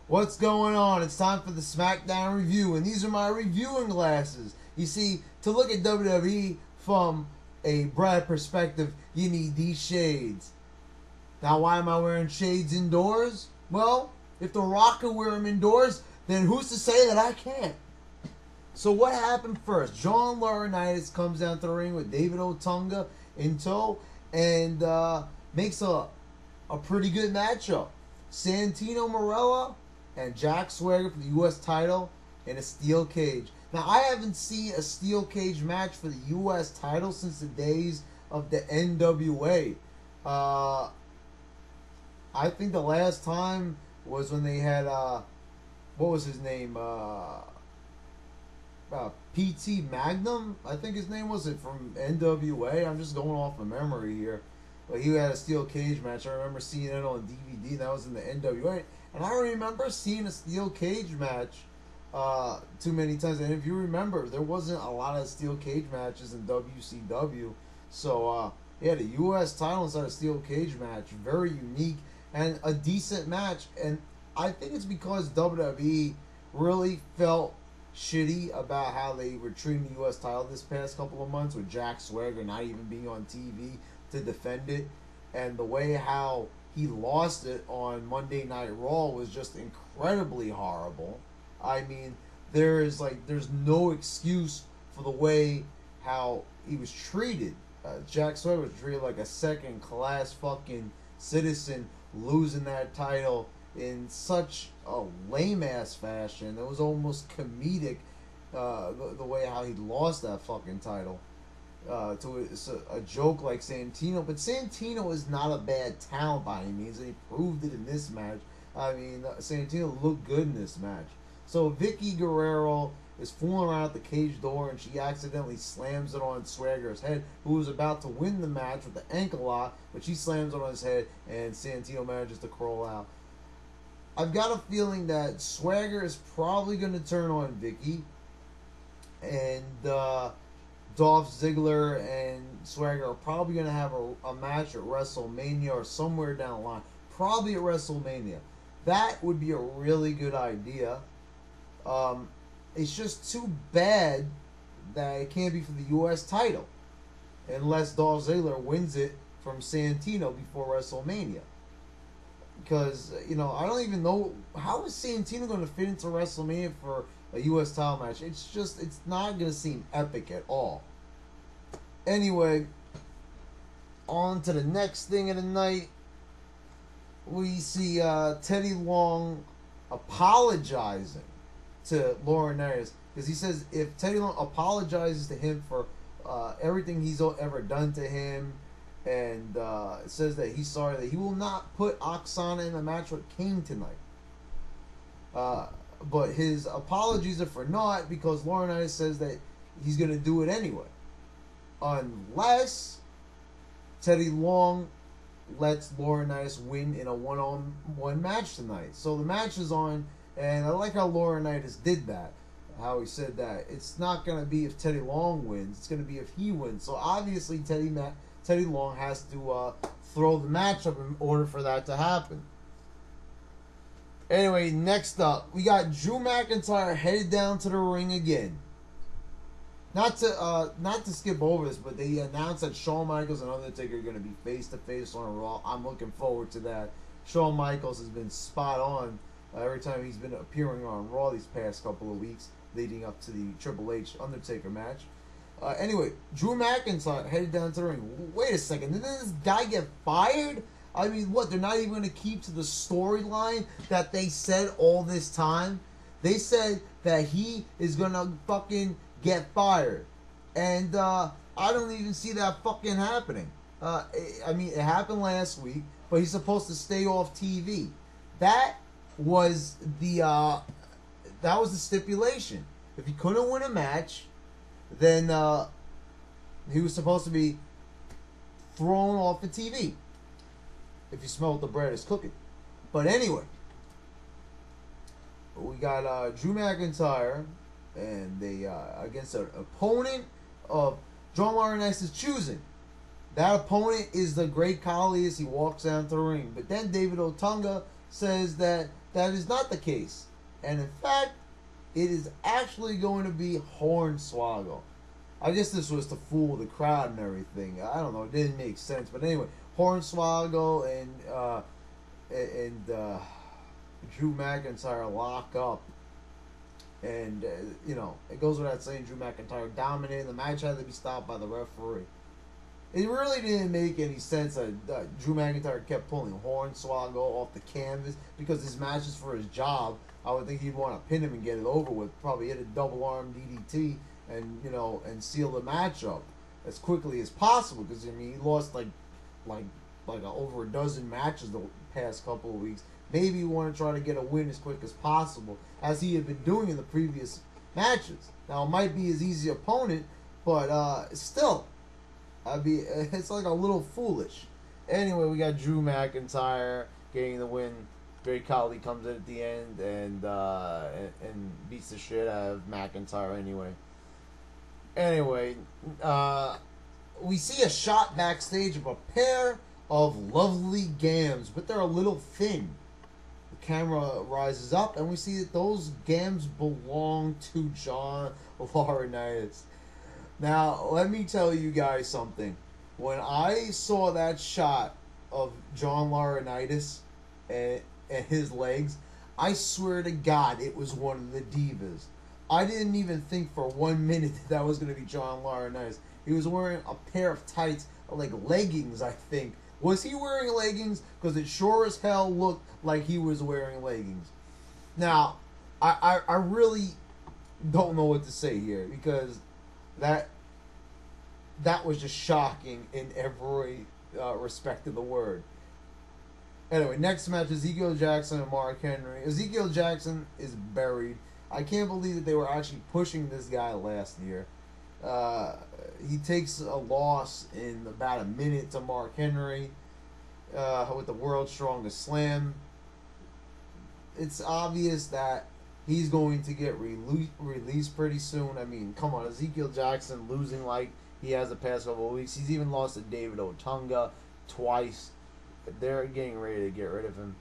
What's going on? It's time for the Smackdown review, and these are my reviewing glasses. You see, to look at WWE from a broad perspective, you need these shades. Now, why am I wearing shades indoors? Well, if The Rock can wear them indoors, then who's to say that I can't? So what happened first? John Lauranitus comes down to the ring with David Otunga in tow and makes a pretty good matchup. Santino Marella and Jack Swagger for the U.S. title in a steel cage. Now, I haven't seen a steel cage match for the U.S. title since the days of the NWA. I think the last time was when they had, what was his name? PT Magnum, I think his name was it, from NWA. I'm just going off of memory here. But he had a steel cage match. I remember seeing it on DVD. That was in the NWA. And I remember seeing a steel cage match too many times. And if you remember, there wasn't a lot of steel cage matches in WCW. So he had a U.S. title inside a steel cage match. Very unique and a decent match. And I think it's because WWE really felt shitty about how they were treating the U.S. title this past couple of months, with Jack Swagger not even being on TV to defend it, and the way how he lost it on Monday Night Raw was just incredibly horrible. I mean, there's no excuse for the way how he was treated. Jack Swagger was treated like a second class fucking citizen, losing that title in such a lame ass fashion. It was almost comedic, the way how he lost that fucking title to a joke like Santino. But Santino is not a bad talent by any means, and he proved it in this match. I mean, Santino looked good in this match. So Vicky Guerrero is fooling around at the cage door, and she accidentally slams it on Swagger's head, who was about to win the match with the ankle lock, but she slams it on his head, and Santino manages to crawl out. I've got a feeling that Swagger is probably going to turn on Vicky, and Dolph Ziggler and Swagger are probably going to have a match at WrestleMania or somewhere down the line. Probably at WrestleMania. That would be a really good idea. It's just too bad that it can't be for the U.S. title, unless Dolph Ziggler wins it from Santino before WrestleMania. Because, I don't even know, how is Santino going to fit into WrestleMania for a U.S. title match? It's not going to seem epic at all. Anyway, on to the next thing of the night. We see Teddy Long apologizing to Lauranitus, because he says if Teddy Long apologizes to him for everything he's ever done to him, and says that he's sorry, that he will not put Oksana in a match with Kane tonight. But his apologies are for naught, because Lauranitus says that he's going to do it anyway. Unless Teddy Long lets Lauranitus win in a one-on-one match tonight. So the match is on, and I like how Lauranitus did that. How he said that it's not going to be if Teddy Long wins, it's going to be if he wins. So obviously Teddy Long has to throw the match up in order for that to happen. Anyway, next up, we got Drew McIntyre headed down to the ring again. Not to skip over this, but they announced that Shawn Michaels and Undertaker are going to be face-to-face on Raw. I'm looking forward to that. Shawn Michaels has been spot on every time he's been appearing on Raw these past couple of weeks, leading up to the Triple H Undertaker match. Anyway, Drew McIntyre headed down to the ring. Wait a second, didn't this guy get fired? I mean, what, they're not even going to keep to the storyline that they said all this time? They said that he is going to fucking get fired. And I don't even see that fucking happening. I mean, it happened last week, but he's supposed to stay off TV. That was the stipulation. If he couldn't win a match, then he was supposed to be thrown off the TV. If you smell what the bread is cooking. But anyway, we got Drew McIntyre, and they against an opponent of John Lauranitus' choosing. That opponent is the Great Khali as he walks down to the ring. But then David Otunga says that that is not the case. And in fact, it is actually going to be Hornswoggle. I guess this was to fool the crowd and everything. I don't know. It didn't make sense. But anyway, Hornswoggle and Drew McIntyre lock up. And, it goes without saying Drew McIntyre dominated. The match had to be stopped by the referee. It really didn't make any sense that Drew McIntyre kept pulling Hornswoggle off the canvas because his match is for his job. I would think he'd want to pin him and get it over with. Probably hit a double arm DDT and seal the match up as quickly as possible because he lost like over a dozen matches the past couple of weeks. Maybe you want to try to get a win as quick as possible, as he had been doing in the previous matches. Now, it might be his easy opponent, but still, it's like a little foolish. Anyway, we got Drew McIntyre getting the win. Great Khali comes in at the end and beats the shit out of McIntyre Anyway, we see a shot backstage of a pair of lovely gams, but they're a little thin. The camera rises up, and we see that those gams belong to John Lauranitus. Now, let me tell you guys something. When I saw that shot of John Lauranitus and his legs, I swear to God it was one of the Divas. I didn't even think for 1 minute that was going to be John Lauranitus. He was wearing a pair of tights, like leggings, I think. Was he wearing leggings? Because it sure as hell looked like he was wearing leggings. Now, I really don't know what to say here, because that was just shocking in every respect of the word. Anyway, next match, Ezekiel Jackson and Mark Henry. Ezekiel Jackson is buried. I can't believe that they were actually pushing this guy last year. He takes a loss in about a minute to Mark Henry with the World's Strongest Slam. It's obvious that he's going to get released pretty soon. I mean, come on, Ezekiel Jackson losing like he has the past couple of weeks. He's even lost to David Otunga twice. They're getting ready to get rid of him.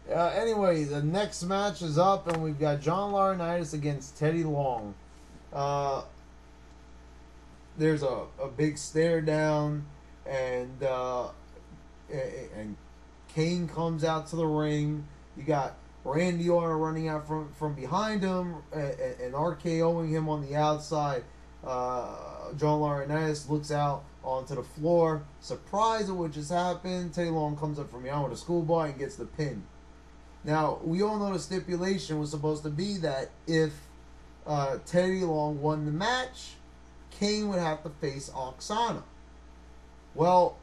Anyway, the next match is up, and we've got John Lauranitus against Teddy Long. There's a big stare down, and Kane comes out to the ring. You got Randy Orton running out from behind him and RKOing him on the outside. John Lauranitus looks out onto the floor, surprised at what just happened. Teddy Long comes up from behind with a schoolboy and gets the pin. Now, we all know the stipulation was supposed to be that if Teddy Long won the match, Kane would have to face Oksana. Well,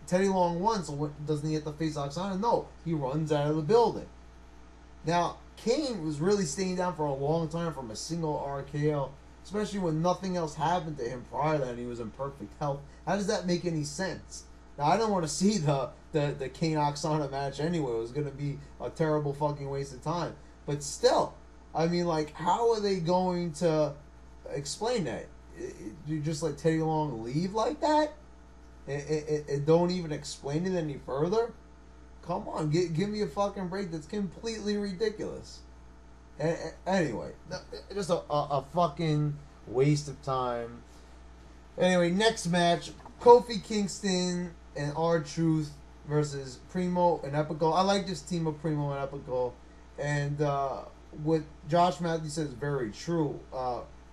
Teddy Long won, so doesn't he have to face Oksana? No, he runs out of the building. Now, Kane was really staying down for a long time from a single RKO, especially when nothing else happened to him prior to that and he was in perfect health. How does that make any sense? Now, I don't want to see the Kane Oksana match anyway. It was going to be a terrible fucking waste of time. But still, I mean, like, how are they going to explain that? You just let Teddy Long leave like that? And don't even explain it any further? Come on, give me a fucking break. That's completely ridiculous. Anyway, just a fucking waste of time. Anyway, next match, Kofi Kingston and R-Truth versus Primo and Epico. I like this team of Primo and Epico. And what Josh Matthews says is very true.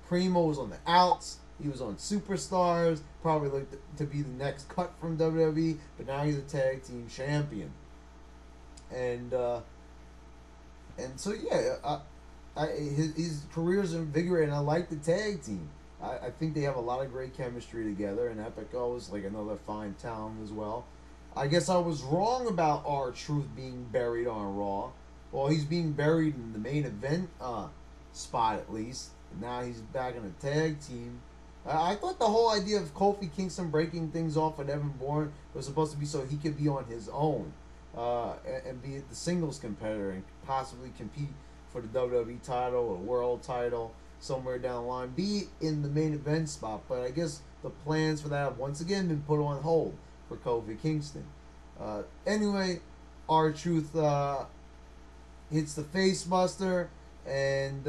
Primo was on the outs. He was on Superstars. Probably looked to be the next cut from WWE. But now he's a tag team champion. And so, yeah, his career's invigorating. I like the tag team. I think they have a lot of great chemistry together, and Epico is like another fine talent as well. I guess I was wrong about R-Truth being buried on Raw. Well, he's being buried in the main event spot at least. Now he's back in a tag team. I thought the whole idea of Kofi Kingston breaking things off with Evan Bourne was supposed to be so he could be on his own and be the singles competitor and possibly compete for the WWE title or world title somewhere down the line, be in the main event spot. But I guess the plans for that have once again been put on hold for Kofi Kingston. Anyway, R-Truth hits the face buster, and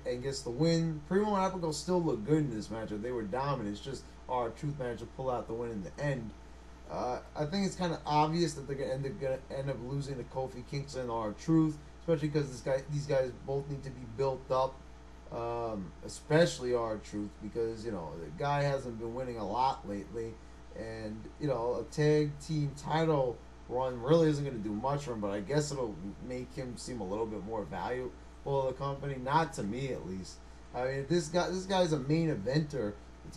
and gets the win. Primo and Epico still look good in this matchup. They were dominant. It's just R-Truth managed to pull out the win in the end. I think it's kind of obvious that they're gonna end up losing to Kofi Kingston and R-Truth, especially because these guys both need to be built up. Especially R-Truth, because the guy hasn't been winning a lot lately, and a tag team title run really isn't going to do much for him. But I guess it'll make him seem a little bit more valuable to the company. Not to me, at least. I mean, if this guy's a main eventer.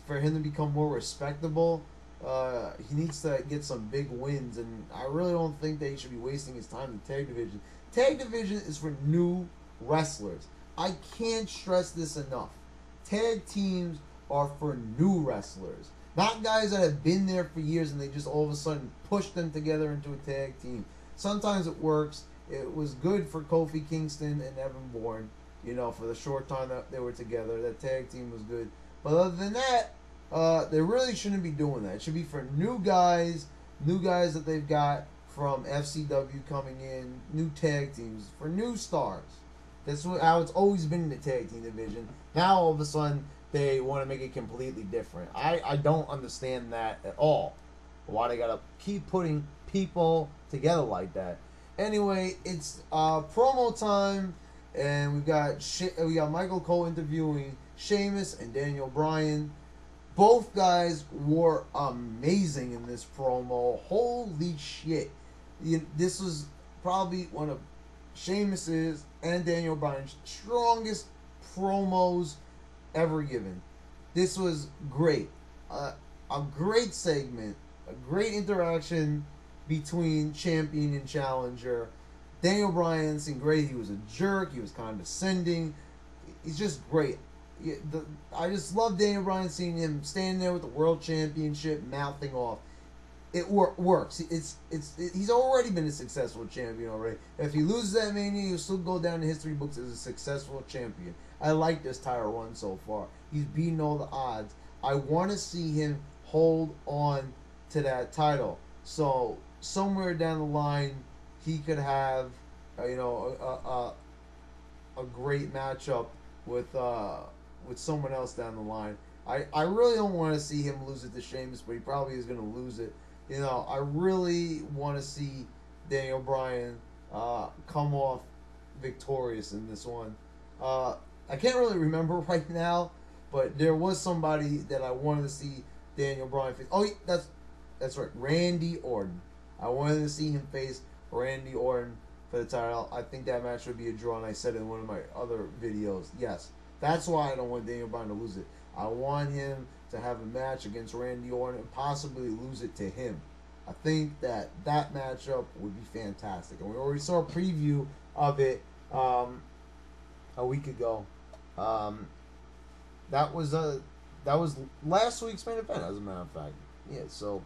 For him to become more respectable, he needs to get some big wins, and I really don't think that he should be wasting his time in the tag division. Tag division is for new wrestlers. I can't stress this enough. Tag teams are for new wrestlers, not guys that have been there for years and they just all of a sudden push them together into a tag team. Sometimes it works. It was good for Kofi Kingston and Evan Bourne, for the short time that they were together. That tag team was good. But other than that, they really shouldn't be doing that. It should be for new guys that they've got from FCW coming in, new tag teams, for new stars. That's how it's always been in the tag team division. Now all of a sudden they want to make it completely different. I don't understand that at all. Why they gotta keep putting people together like that. Anyway, it's promo time, and we got Michael Cole interviewing Sheamus and Daniel Bryan. Both guys were amazing in this promo. Holy shit! This was probably one of Sheamus's and Daniel Bryan's strongest promos ever given. This was great. A great segment. A great interaction between champion and challenger. Daniel Bryan seemed great. He was a jerk. He was condescending. He's just great. I just love Daniel Bryan, seeing him standing there with the world championship, mouthing off. It works. He's already been a successful champion already. If he loses that Mania, he'll still go down in history books as a successful champion. I like this title run so far. He's beating all the odds. I want to see him hold on to that title. So somewhere down the line, he could have, a great matchup with someone else down the line. I really don't want to see him lose it to Sheamus, but he probably is going to lose it. I really want to see Daniel Bryan come off victorious in this one. I can't really remember right now, but there was somebody that I wanted to see Daniel Bryan face. Oh, that's right, Randy Orton. I wanted to see him face Randy Orton for the title. I think that match would be a draw, and I said it in one of my other videos. Yes, that's why I don't want Daniel Bryan to lose it. I want him to have a match against Randy Orton and possibly lose it to him. I think that matchup would be fantastic. And we already saw a preview of it a week ago. That was last week's main event, as a matter of fact. Yeah, so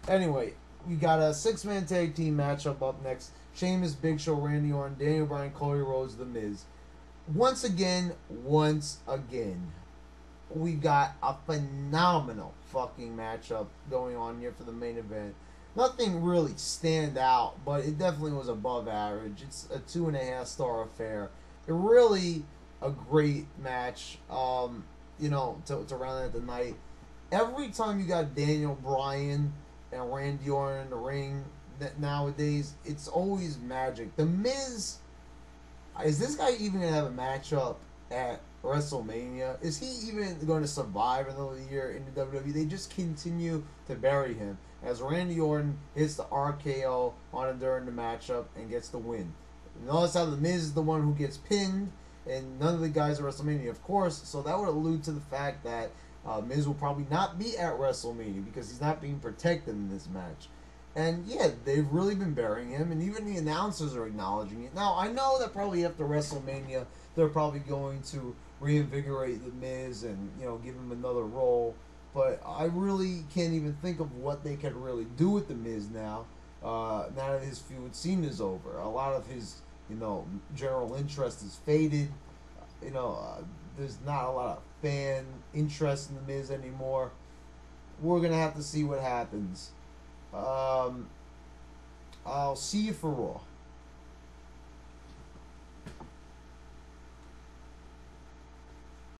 anyway, we got a 6-man tag team matchup up next. Sheamus, Big Show, Randy Orton, Daniel Bryan, Cody Rhodes, The Miz. Once again, we got a phenomenal fucking matchup going on here for the main event. Nothing really stand out, but it definitely was above average. It's a 2.5-star affair. It really a great match, to round out the night. Every time you got Daniel Bryan and Randy Orton in the ring, that nowadays, it's always magic. The Miz, is this guy even going to have a matchup at WrestleMania? Is he even going to survive another year in the WWE? They just continue to bury him as Randy Orton hits the RKO on him during the matchup and gets the win. Notice how The Miz is the one who gets pinned, and none of the guys at WrestleMania, of course, so that would allude to the fact that Miz will probably not be at WrestleMania because he's not being protected in this match. And yeah, they've really been burying him, and even the announcers are acknowledging it. Now, I know that probably after WrestleMania, they're probably going to reinvigorate The Miz and, give him another role. But I really can't even think of what they could really do with The Miz now. Now that his feud with Cena is over. A lot of his, general interest is faded. There's not a lot of fan interest in The Miz anymore. We're going to have to see what happens. I'll see you for Raw.